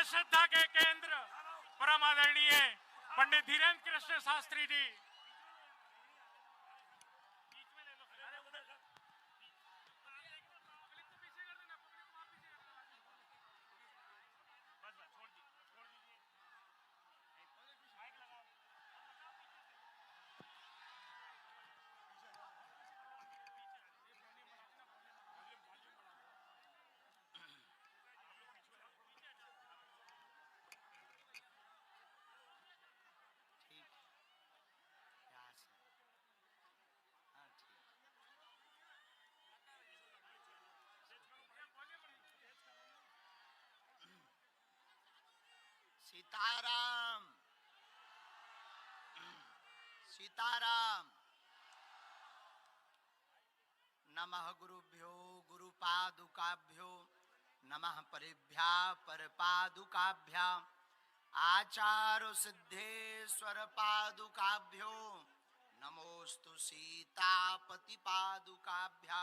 श्रद्धा के केंद्र परम आदरणीय पंडित धीरेन्द्र कृष्ण शास्त्री जी। सीताराम सीताराम। नमः गुरुभ्यो गुरुपादुकाभ्यो नमः परिभ्या परपादुकाभ्या आचार्य सिद्धेश्वर पादुकाभ्यो नमोस्तु सीतापति पादुकाभ्या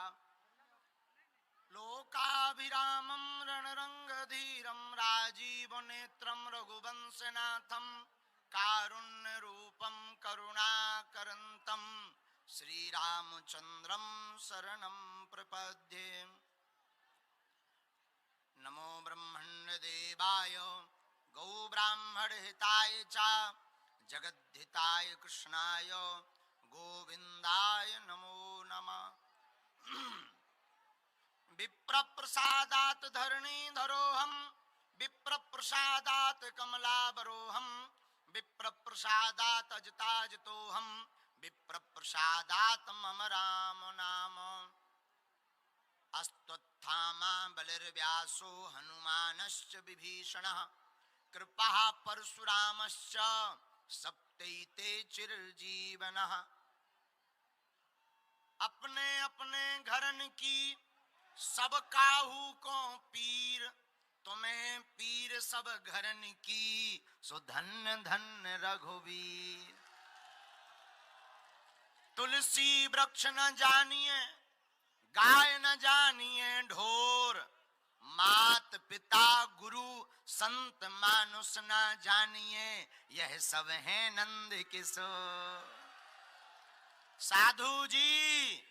लोकाभिरामं रणरंगधीरं राजीवनेत्रं रघुवंशनाथं कारुण्यरूपं करुणाकरन्तं श्रीरामचन्द्रं शरणं प्रपद्ये। नमो ब्रह्मण्यदेवाय गौब्राह्मणहिताय च जगद्धिताय कृष्णाय गोविन्दाय नमो नमः। विप्रप्रसादात् धरणीधरोऽहं विप्रप्रसादात् कमलाबरोऽहं विप्रप्रसादात् अजिताजितोऽहं विप्रप्रसादात् मम राम नाम। अस्तुत्थामा बलिर्व्यासो हनुमानश्च विभीषणः कृपः परशुरामश्च सप्तैते चिरजीवनः। अपने अपने घरन की सब काहू को पीर तुम्हें पीर सब घरन की सो धन्य धन्य रघुवीर। तुलसी वृक्ष न जानिए गाय न जानिए ढोर मात पिता गुरु संत मानुष न जानिए यह सब है नंद किशोर। साधु जी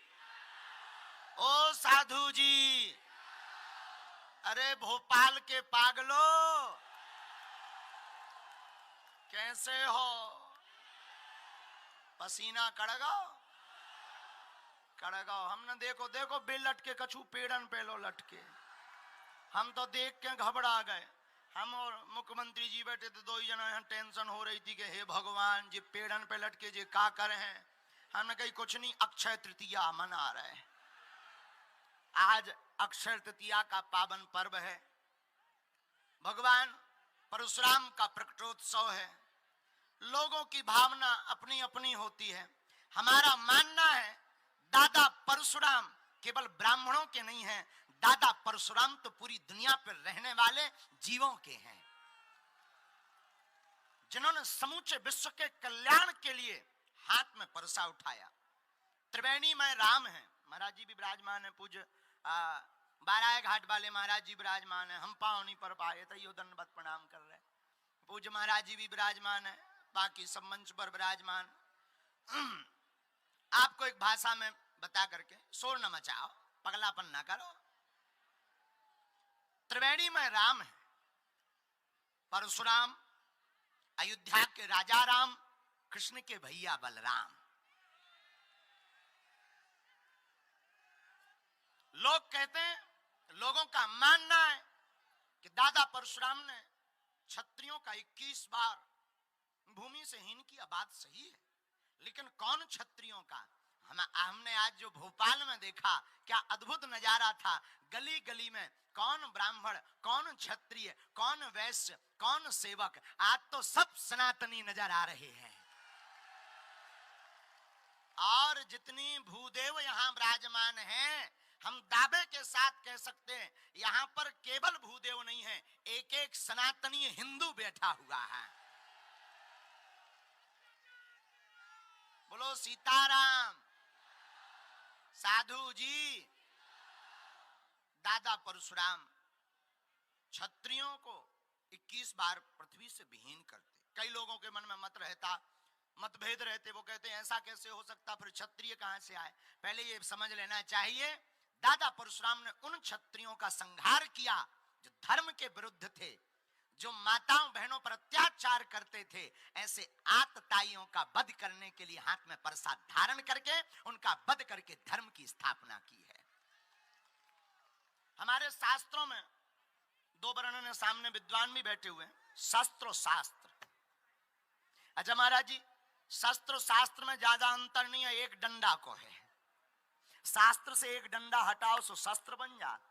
ओ साधु जी, अरे भोपाल के पागलो कैसे हो? पसीना कड़गाओ कड़गाओ। हम न देखो देखो बे लटके कछू पेड़न पे लो लटके। हम तो देख के घबरा गए। हम और मुख्यमंत्री जी बैठे थे, दो ही जना यहाँ टेंशन हो रही थी कि हे भगवान जी पेड़न पे लटके जी का करे हैं। हमने कही कुछ नहीं, अक्षय तृतीया मना रहे। आज अक्षय तृतीया का पावन पर्व है। भगवान परशुराम का प्रकटोत्सव है। लोगों की भावना अपनी अपनी होती है। हमारा मानना है दादा परशुराम केवल ब्राह्मणों के नहीं हैं, दादा परशुराम तो पूरी दुनिया पर रहने वाले जीवों के हैं, जिन्होंने समूचे विश्व के कल्याण के लिए हाथ में परसा उठाया। त्रिवेणी में राम है, महाराज जी भी विराजमान है, पूज्य बाराय घाट वाले महाराज जी विराजमान है। हम पाँव नहीं पर पाए तो यो दंडवत प्रणाम कर रहे। पूज्य महाराज जी भी विराजमान है, बाकी सब मंच पर विराजमान। आपको एक भाषा में बता करके शोर न मचाओ, पगलापन ना करो। त्रिवेणी में राम है, परशुराम अयोध्या के राजा राम, कृष्ण के भैया बलराम। लोग कहते हैं, लोगों का मानना है कि दादा परशुराम ने क्षत्रियों का 21 बार भूमि से हीन किया। बात सही है, लेकिन कौन क्षत्रियों का? हमने आज जो भोपाल में देखा, क्या अद्भुत नजारा था। गली गली में कौन ब्राह्मण, कौन क्षत्रिय, कौन वैश्य, कौन सेवक, आज तो सब सनातनी नजर आ रहे हैं। और जितनी भूदेव यहाँ विराजमान हैं, हम दावे के साथ कह सकते हैं यहाँ पर केवल भूदेव नहीं है, एक एक सनातनी हिंदू बैठा हुआ है। बोलो सीताराम। साधु जी, दादा परशुराम क्षत्रियों को 21 बार पृथ्वी से विहीन करते। कई लोगों के मन में मतभेद रहते, वो कहते हैं ऐसा कैसे हो सकता, फिर क्षत्रिय कहां से आए। पहले ये समझ लेना चाहिए, दादा परशुराम ने उन क्षत्रियों का संहार किया जो धर्म के विरुद्ध थे, जो माताओं बहनों पर अत्याचार करते थे। ऐसे आतताइयों का वध करने के लिए हाथ में परसा धारण करके उनका वध करके धर्म की स्थापना की है। हमारे शास्त्रों में दो वर्णन है, सामने विद्वान भी बैठे हुए हैं, शस्त्र और शास्त्र। अच्छा महाराज जी, शस्त्र शास्त्र में ज्यादा अंतर नहीं है, एक डंडा को है। शास्त्र से एक डंडा हटाओ सो शस्त्र बन जात,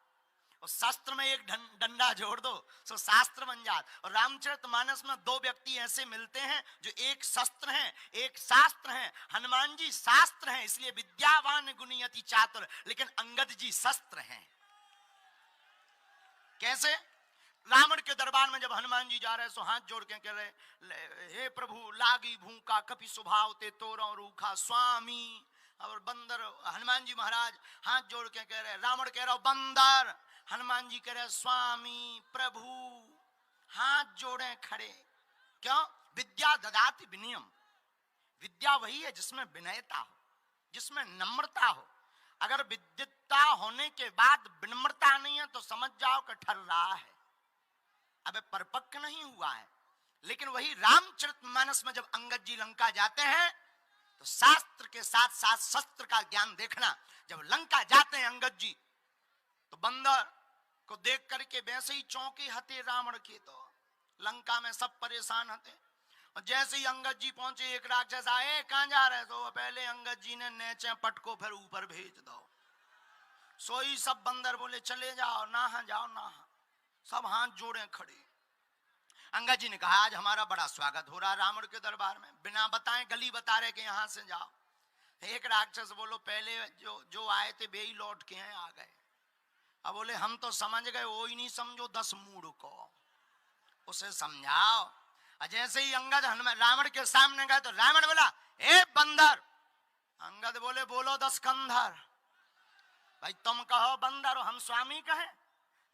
और शस्त्र में एक डंडा जोड़ दो सो शास्त्र बन जात। और रामचरितमानस में दो व्यक्ति ऐसे मिलते हैं जो एक शस्त्र हैं एक शास्त्र हैं। हनुमान जी शास्त्र हैं, इसलिए विद्यावान गुणी अति चातुर, लेकिन अंगद जी शस्त्र हैं। कैसे? रावण के दरबार में जब हनुमान जी जा रहे सो हाथ जोड़ के कह रहे, हे प्रभु लागी भूखा कपि स्वभाव ते तोरो रूखा स्वामी। और बंदर, हनुमान जी महाराज हाथ जोड़ के कह रहे, रावण कह रहा बंदर, हनुमान जी कह रहे स्वामी प्रभु, हाथ जोड़े खड़े। क्यों? विद्या ददाति विनयम। विद्या वही है जिसमें विनयता हो, जिसमें नम्रता हो। अगर विद्वता होने के बाद विनम्रता नहीं है तो समझ जाओ कि ठर रहा है, अबे परिपक्व नहीं हुआ है। लेकिन वही रामचरितमानस में जब अंगद जी लंका जाते हैं तो शास्त्र के साथ साथ शस्त्र का ज्ञान देखना। जब लंका जाते हैं अंगद जी तो बंदर को देख करके वैसे ही चौंके हते रावण के, तो लंका में सब परेशान हते। और जैसे ही अंगद जी पहुंचे, एक राक्षस आए, कहां जा रहे? तो पहले अंगद जी ने नीचे पटको फिर ऊपर भेज दो। सोई सब बंदर बोले चले जाओ, नहा जाओ नहा। सब हाथ जोड़े खड़े। अंगद जी ने कहा आज हमारा बड़ा स्वागत हो रहा रावण के दरबार में, बिना बताए गली बता रहे कि यहां से जाओ। एक राक्षस बोलो पहले जो आए थे वे ही लौट के हैं, आ गए। अब बोले हम तो समझ गए, वो ही नहीं समझो 10 मूढ़ को, उसे समझाओ। जैसे ही अंगद रावण के सामने गए तो रावण बोला ए बंदर। अंगद बोले बोलो 10 कंधर। भाई तुम कहो बंदर और हम स्वामी कहें?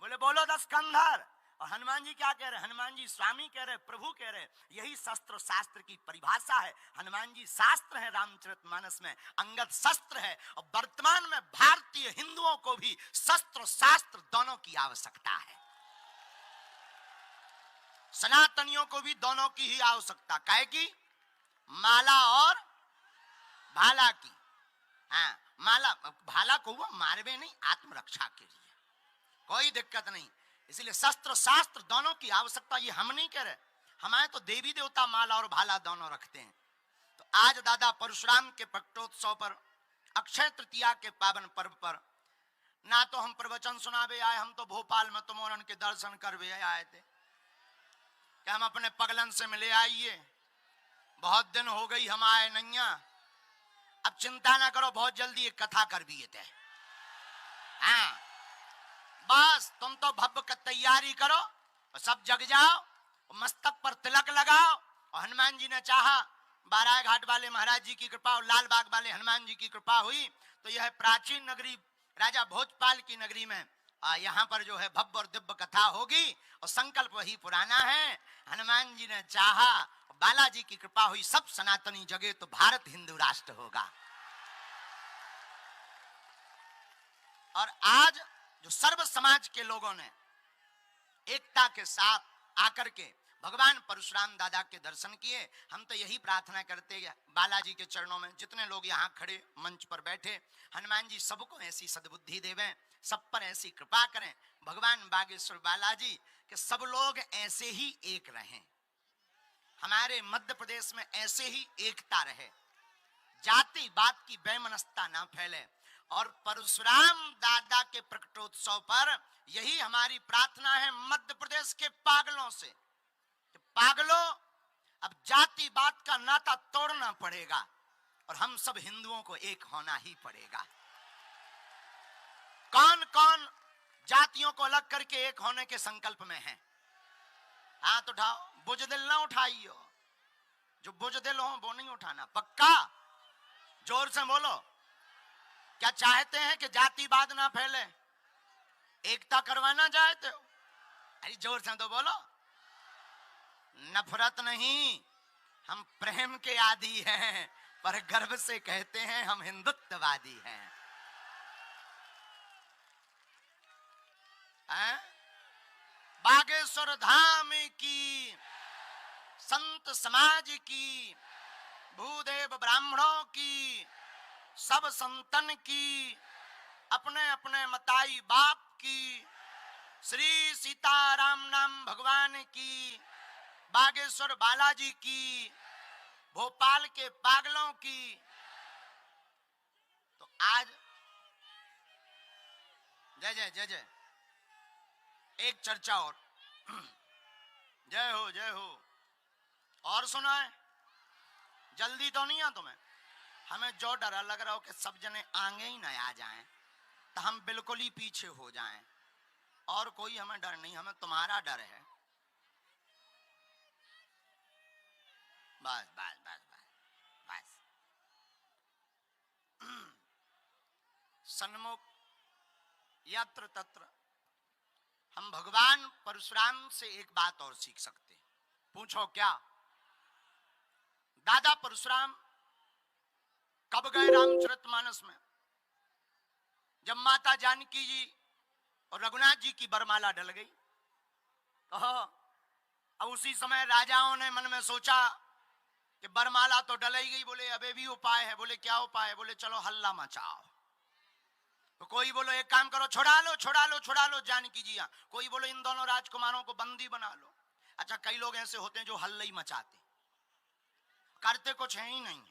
बोले बोलो 10 कंधर। और हनुमान जी क्या कह रहे? हनुमान जी स्वामी कह रहे, प्रभु कह रहे। यही शस्त्र शास्त्र की परिभाषा है। हनुमान जी शास्त्र है रामचरितमानस में, अंगद शस्त्र है। और वर्तमान में भारतीय हिंदुओं को भी शस्त्र शास्त्र दोनों की आवश्यकता है। सनातनियों को भी दोनों की ही आवश्यकता, काहे की? माला और भाला की। हाँ, माला भाला को वो मारवे नहीं, आत्मरक्षा के लिए, कोई दिक्कत नहीं। इसलिए शस्त्र शास्त्र दोनों की आवश्यकता। ये हम नहीं कह रहे, हमारे तो देवी देवता माला और भाला दोनों रखते हैं। तो आज दादा परशुराम के प्रकटोत्सव पर, अक्षय तृतीया के पावन पर्व पर, ना तो हम प्रवचन सुनावे आए, हम तो भोपाल में तुमोरन के दर्शन करवे आए थे कि हम अपने पगलन से मिले आइए। बहुत दिन हो गई हम आए नहीं। अब चिंता ना करो, बहुत जल्दी एक कथा कर भी थे। हाँ, बस तुम तो भव्य की तैयारी करो और सब जग जाओ, मस्तक पर तिलक लगाओ। और हनुमान जी ने चाहा, बाराय घाट वाले महाराज जी की कृपा और लाल बाग वाले हनुमान जी की कृपा हुई तो यह प्राचीन नगरी राजा भोजपाल की नगरी में यहाँ पर जो है भव्य और दिव्य कथा होगी। और संकल्प वही पुराना है, हनुमान जी ने चाहा, बालाजी की कृपा हुई, सब सनातनी जगे तो भारत हिंदू राष्ट्र होगा। और आज जो सर्व समाज के लोगों ने एकता के साथ आकर के भगवान परशुराम दादा के दर्शन किए, हम तो यही प्रार्थना करते हैं बालाजी के चरणों में, जितने लोग यहाँ खड़े मंच पर बैठे, हनुमान जी सबको ऐसी सद्बुद्धि देवें, सब पर ऐसी कृपा करें। भगवान बागेश्वर बालाजी के सब लोग ऐसे ही एक रहें, हमारे मध्य प्रदेश में ऐसे ही एकता रहे, जाति बात की बेमनस्ता ना फैले। और परशुराम दादा के प्रकटोत्सव पर यही हमारी प्रार्थना है मध्य प्रदेश के पागलों से। पागलों, अब जाति बात का नाता तोड़ना पड़ेगा और हम सब हिंदुओं को एक होना ही पड़ेगा। कौन कौन जातियों को अलग करके एक होने के संकल्प में है? हाथ उठाओ, बुजदिल ना उठाइयो, जो बुजदिल हो वो नहीं उठाना, पक्का? जोर से बोलो। क्या चाहते हैं कि जातिवाद ना फैले, एकता करवाना चाहते हो? अरे जोर से तो बोलो। नफरत नहीं, हम प्रेम के आदी हैं, पर गर्व से कहते हैं हम हिंदुत्ववादी हैं। बागेश्वर धाम की, संत समाज की, भूदेव ब्राह्मणों की, सब संतन की, अपने अपने मताई बाप की, श्री सीताराम नाम भगवान की, बागेश्वर बालाजी की, भोपाल के पागलों की। तो आज जय जय जय जय, एक चर्चा और। जय हो जय हो। और सुना है, जल्दी तो नहीं है तुम्हें? हमें जो डर लग रहा हो कि सब जने आगे ही न आ जाएं, तो हम बिल्कुल ही पीछे हो जाएं। और कोई हमें डर नहीं, हमें तुम्हारा डर है। बस बस बस बस बस। सन्मुख यत्र तत्र हम भगवान परशुराम से एक बात और सीख सकते हैं। पूछो क्या? दादा परशुराम कब गए रामचरितमानस में? जब माता जानकी जी और रघुनाथ जी की बरमाला डल गई। तो अब उसी समय राजाओं ने मन में सोचा कि बरमाला तो डल ही गई, बोले अबे भी उपाय है। बोले क्या उपाय है? बोले चलो हल्ला मचाओ। तो कोई बोलो एक काम करो, छुड़ा लो छुड़ा लो छुड़ा लो जानकी जी। कोई बोलो इन दोनों राजकुमारों को बंदी बना लो। अच्छा, कई लोग ऐसे होते हैं जो हल्ला ही मचाते, करते कुछ है ही नहीं।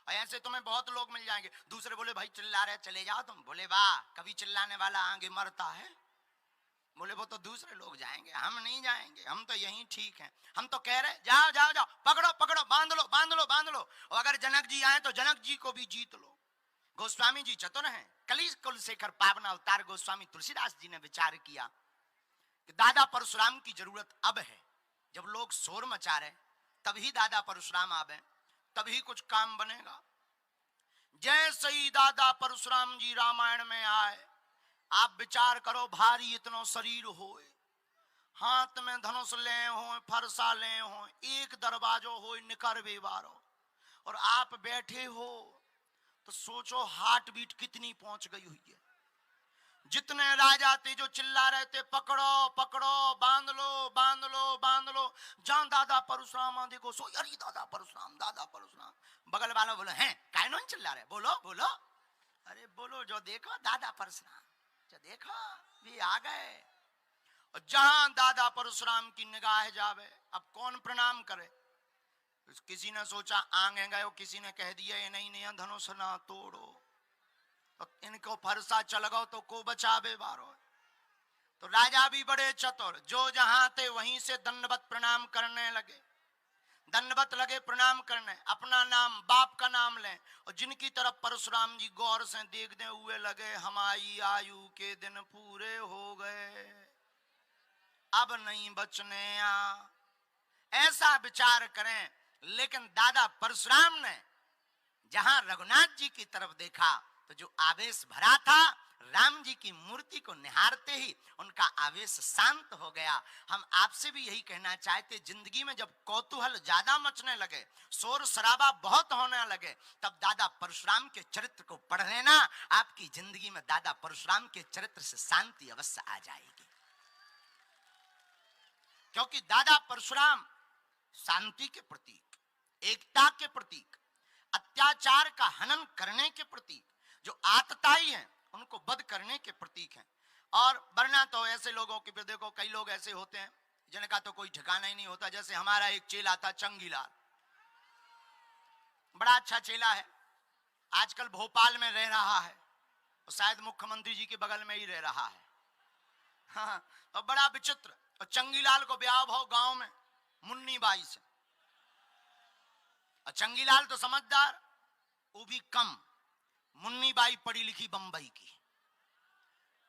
और ऐसे तुम्हें बहुत लोग मिल जाएंगे। दूसरे बोले भाई चिल्ला रहे चले जाओ तुम। बोले वाह, कभी चिल्लाने वाला आगे मरता है? बोले वो तो दूसरे लोग जाएंगे, हम नहीं जाएंगे, हम तो यहीं ठीक हैं। हम तो कह रहे जाओ जाओ जाओ, पकड़ो पकड़ो, बांध लो बांध लो बांध लो। और अगर जनक जी आए तो जनक जी को भी जीत लो। गोस्वामी जी चतुर हैं। कली कुलशेखर पावन अवतार गोस्वामी तुलसीदास जी ने विचार किया कि दादा परशुराम की जरूरत अब है। जब लोग शोर मचा रहे तभी दादा परशुराम आवे, तभी कुछ काम बनेगा। जैसे ही दादा परशुराम जी रामायण में आए, आप विचार करो, भारी इतना शरीर होए, हाथ में धनुष ले हो, फरसा ले हो, एक दरवाजो हो, निकर बेवारो, और आप बैठे हो तो सोचो हार्ट बीट कितनी पहुंच गई हुई है। जितने राजा थे जो चिल्ला रहे थे पकड़ो पकड़ो, बांध लो बांध लो बांध लो, जहां दादा परशुराम देखो सो अरे दादा परशुराम दादा परशुराम। बगल वाला बोलो हैं काहे चिल्ला रहे, बोलो बोलो, अरे बोलो जो देखो दादा परशुराम, जो देखो भी आ गए। और जहां दादा परशुराम की निगाह जावे, अब कौन प्रणाम करे? किसी ने सोचा आगे गए, किसी ने कह दिया ये नहीं नहीं धनुष ना तोड़ो, इनको फरसा चल गो तो को बचावे बारो। तो राजा भी बड़े चतुर, जो जहां थे वहीं से दंडवत प्रणाम करने लगे। दंडवत लगे प्रणाम करने, अपना नाम बाप का नाम लें, और जिनकी तरफ परशुराम जी गौर से देखने हुए लगे, हमारी आयु के दिन पूरे हो गए, अब नहीं बचने आ, ऐसा विचार करें। लेकिन दादा परशुराम ने जहां रघुनाथ जी की तरफ देखा तो जो आवेश भरा था, राम जी की मूर्ति को निहारते ही उनका आवेश शांत हो गया। हम आपसे भी यही कहना चाहते, जिंदगी में जब कौतूहल ज्यादा मचने लगे, शोर शराबा बहुत होने लगे, तब दादा परशुराम के चरित्र को पढ़ लेना। आपकी जिंदगी में दादा परशुराम के चरित्र से शांति अवश्य आ जाएगी। क्योंकि दादा परशुराम शांति के प्रतीक, एकता के प्रतीक, अत्याचार का हनन करने के प्रतीक, जो आतताई हैं उनको वध करने के प्रतीक हैं। और वरना तो ऐसे लोगों के देखो, कई लोग ऐसे होते हैं जिनका तो कोई ठिकाना ही नहीं होता। जैसे हमारा एक चेला था चंगीलाल, बड़ा अच्छा चेला है, आजकल भोपाल में रह रहा है, और शायद मुख्यमंत्री जी के बगल में ही रह रहा है। हाँ, और बड़ा विचित्र। और चंगीलाल को ब्याह भाव गांव में मुन्नी बाई से, और चंगीलाल तो समझदार, वो भी कम, मुन्नी बाई पढ़ी लिखी बंबई की।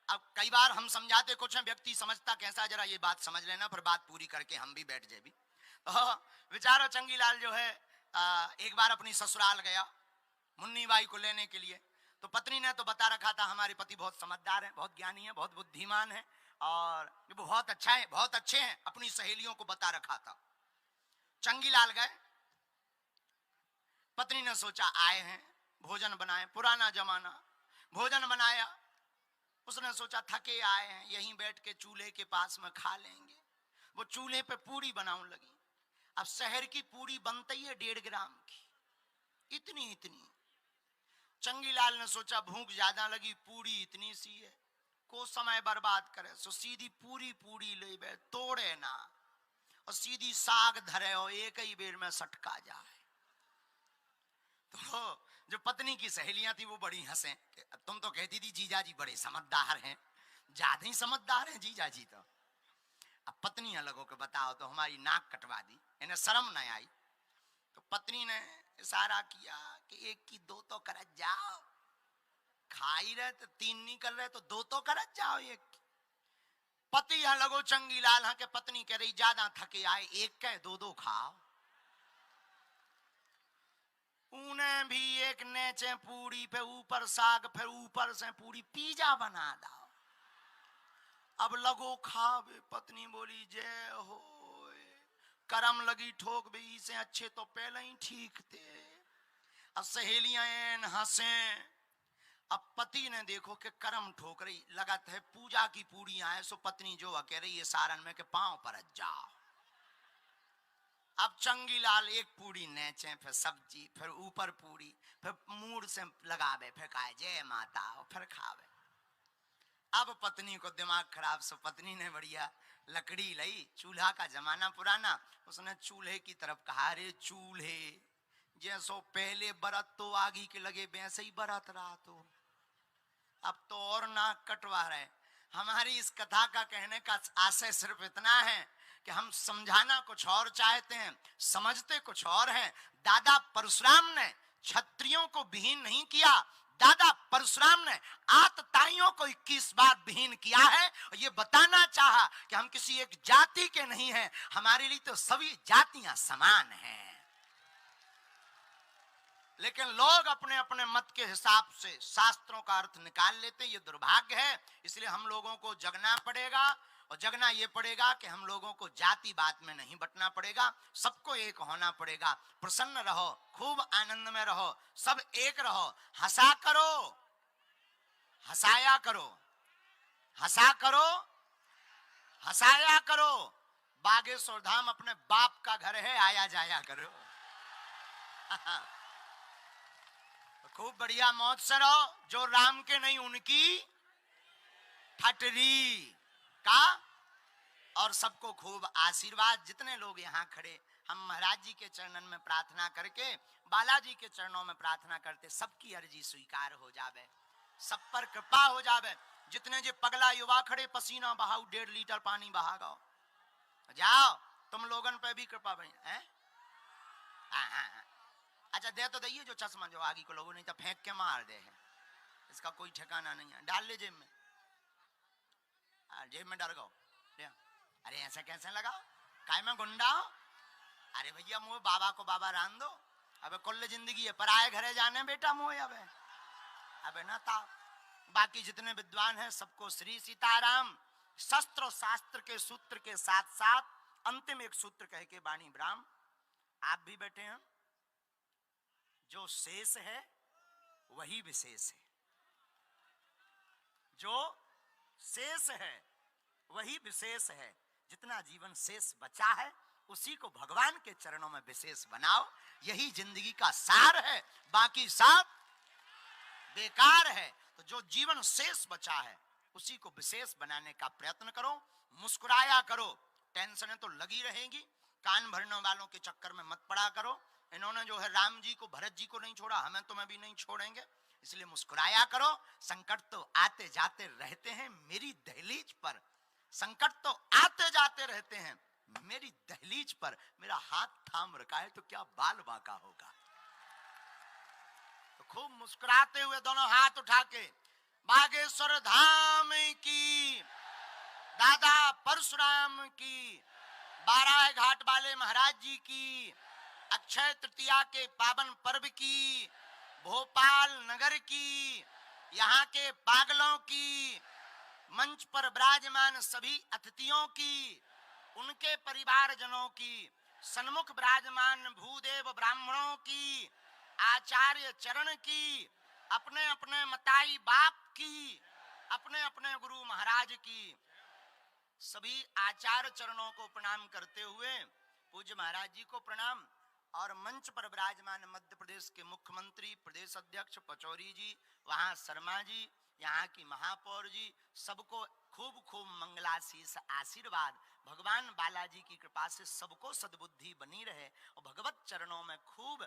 अब कई बार हम समझाते कुछ हैं, व्यक्ति समझता कैसा, जरा ये बात समझ लेना, फिर बात पूरी करके हम भी बैठ जाए भी। तो बेचारा चंगीलाल जो है एक बार अपनी ससुराल गया मुन्नी बाई को लेने के लिए। तो पत्नी ने तो बता रखा था हमारे पति बहुत समझदार है, बहुत ज्ञानी है, बहुत बुद्धिमान है, और वो बहुत अच्छा है, बहुत अच्छे हैं, अपनी सहेलियों को बता रखा था। चंगीलाल गए, पत्नी ने सोचा आए हैं भोजन बनाए, पुराना जमाना, भोजन बनाया। उसने सोचा थके आए हैं यहीं बैठ के चूल्हे के पास में खा लेंगे। वो चूल्हे पे पूरी बनाने लगी। अब शहर की पूरी बनती है 1.5 ग्राम की, इतनी इतनी। चंगीलाल ने सोचा भूख ज्यादा लगी, पूरी इतनी सी है, को समय बर्बाद करे, सो सीधी पूरी पूरी ले बे, तोड़े ना और सीधी साग धरे हो, एक ही बेर में सटका जाए। तो जो पत्नी की सहेलियां थी वो बड़ी हंसे, तुम तो कहती थी जीजा जी बड़े समझदार हैं, ज्यादा ही समझदार हैं जीजा जी तो। अब पत्नी अलग होकर बताओ तो हमारी नाक कटवा दी, इन्हें शर्म न आई। तो पत्नी ने इशारा किया कि 1 की 2 तो करत जाओ, खा ही रहे तो 3 नहीं कर रहे तो 2 तो करत जाओ 1 की। पति यहां लगो चंगीलाल हाँ के पत्नी कह रही ज्यादा थके आए, 1 के 2 खाओ। उन्हें भी एक नेचे पूरी पे ऊपर साग, फिर ऊपर से पूरी पिज्जा बना दो। अब लगो खावे, पत्नी बोली जय हो, करम लगी ठोक भी से अच्छे तो पहले ही ठीक थे। अब सहेलियां हंसे। अब पति ने देखो कि करम ठोक रही, लगत है पूजा की पूरी आए, सो पत्नी जो कह रही है सारन में के पांव पर जाओ। अब चंगीलाल 1 पूरी नेचे, फिर सब्जी, फिर ऊपर पूरी, फिर मूड से लगावे, फिर खाए जय माता, फिर खावे। अब पत्नी को दिमाग खराब, सो पत्नी ने बढ़िया लकड़ी लाई, चूल्हा का जमाना पुराना, उसने चूल्हे की तरफ कहा रे चूल्हे, जैसो पहले बरत तो आगी के लगे वैसे ही बरत रहा तो अब तो और नाक कटवा रहे। हमारी इस कथा का कहने का आशय सिर्फ इतना है कि हम समझाना कुछ और चाहते हैं, समझते कुछ और हैं। दादा परशुराम ने क्षत्रियों को विहीन नहीं किया, दादा परशुराम ने आतताइयों को 21 बार विहीन किया है और ये बताना चाहा कि हम किसी एक जाति के नहीं हैं, हमारे लिए तो सभी जातियां समान हैं। लेकिन लोग अपने अपने मत के हिसाब से शास्त्रों का अर्थ निकाल लेते, ये दुर्भाग्य है। इसलिए हम लोगों को जगना पड़ेगा और जगना ये पड़ेगा कि हम लोगों को जाति बात में नहीं बंटना पड़ेगा, सबको एक होना पड़ेगा। प्रसन्न रहो, खूब आनंद में रहो, सब एक रहो, हंसा करो, हंसाया करो, हंसा करो, हंसाया करो। बागेश्वर धाम अपने बाप का घर है, आया जाया करो। खूब बढ़िया मौज से रहो, जो राम के नहीं उनकी ठटरी का, और सबको खूब आशीर्वाद। जितने लोग यहाँ खड़े, हम महाराज जी के चरणन में प्रार्थना करके, बालाजी के चरणों में प्रार्थना करते, सबकी अर्जी स्वीकार हो जावे, सब पर कृपा हो जावे। जितने जो पगला युवा खड़े, पसीना बहाओ, 1.5 लीटर पानी बहा गो, जाओ तुम लोगन पे भी कृपा बनी है। अच्छा दे तो दइए जो चश्मा जो आगे को लोगों, नहीं तो फेंक के मार दे है, इसका कोई ठिकाना नहीं है। डाल ले जेब में, जेब में डाल गो। अरे ऐसा कैसे लगाओ, काय में गुंडा हो? अरे भैया मोह बाबा को बाबा रान दो, अबे कुल्ले जिंदगी है, पर आए घरे जाने बेटा मोह। अबे ना ता बाकी जितने विद्वान हैं सबको श्री सीताराम। शस्त्र शास्त्र के सूत्र के साथ साथ अंतिम एक सूत्र कह के वाणी ब्राह्म, आप भी बैठे हैं, जो शेष है वही विशेष है, जो शेष है वही विशेष है। जितना जीवन शेष बचा है उसी को भगवान के चरणों में विशेष बनाओ, यही जिंदगी का सार है, बाकी सब बेकार है। तो जो जीवन शेष बचा है उसी को विशेष बनाने का प्रयत्न करो, मुस्कुराया करो। टेंशनें तो लगी रहेंगी, कान भरने वालों के चक्कर में मत पड़ा करो। इन्होंने जो है राम जी को, भरत जी को नहीं छोड़ा, हमें तुम्हें भी नहीं छोड़ेंगे, इसलिए मुस्कुराया करो। संकट तो आते जाते रहते हैं मेरी दहलीज पर, संकट तो आते जाते रहते हैं मेरी दहलीज पर, मेरा हाथ थाम रखा है तो क्या बाल बांका होगा। तो खूब मुस्कुराते हुए दोनों हाथ उठा के बागेश्वर धाम की, दादा परशुराम की, 12 घाट वाले महाराज जी की, अक्षय तृतीया के पावन पर्व की, भोपाल नगर की, यहाँ के पागलों की, मंच पर विराजमान सभी अतिथियों की, उनके परिवारजनों की, सन्मुख विराजमान भूदेव ब्राह्मणों की, आचार्य चरण की, अपने अपने मताई बाप की, अपने अपने गुरु महाराज की, सभी आचार्य चरणों को प्रणाम करते हुए पूज्य महाराज जी को प्रणाम। और मंच पर विराजमान मध्य प्रदेश के मुख्यमंत्री, प्रदेश अध्यक्ष पचौरी जी, वहां शर्मा जी, यहाँ की महापौर जी, सबको खूब खूब मंगलाशीष आशीर्वाद। भगवान बालाजी की कृपा से सबको सद्बुद्धि बनी रहे और भगवत चरणों में खूब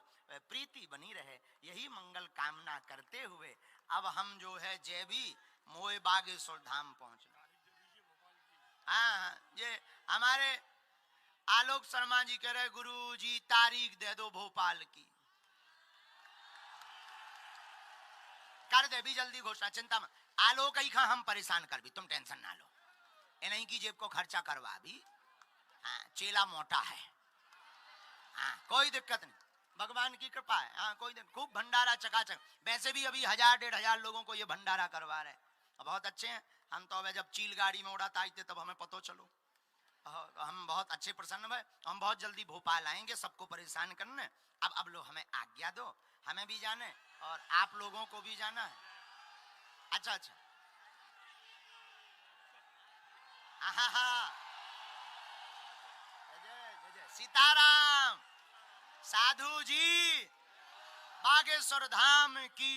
प्रीति बनी रहे, यही मंगल कामना करते हुए अब हम जो है जैवी मोए बागेश्वर धाम पहुंचना। हाँ, ये हमारे आलोक शर्मा जी कह रहे गुरु जी तारीख दे दो भोपाल की, कर दे भी जल्दी घोषणा, चिंता मत। आलोक ही खा हम परेशान कर भी, तुम टेंशन ना लो, इन्हीं की जेब को खर्चा करवा भी। हाँ, चेला मोटा है, हाँ कोई दिक्कत नहीं, भगवान की कृपा है। हाँ कोई दिक्कत, खूब भंडारा चकाचक। वैसे भी अभी 1000-1500 लोगों को ये भंडारा करवा रहे, बहुत अच्छे हैं। हम तो अब जब चील गाड़ी में उड़ाता आए थे तब हमें पता चलो, हम बहुत अच्छे प्रसन्न है। हम बहुत जल्दी भोपाल आएंगे सबको परेशान करने। अब लो हमें आज्ञा दो, हमें भी जाने और आप लोगों को भी जाना है। अच्छा अच्छा, सीताराम, साधु जी, बागेश्वर धाम की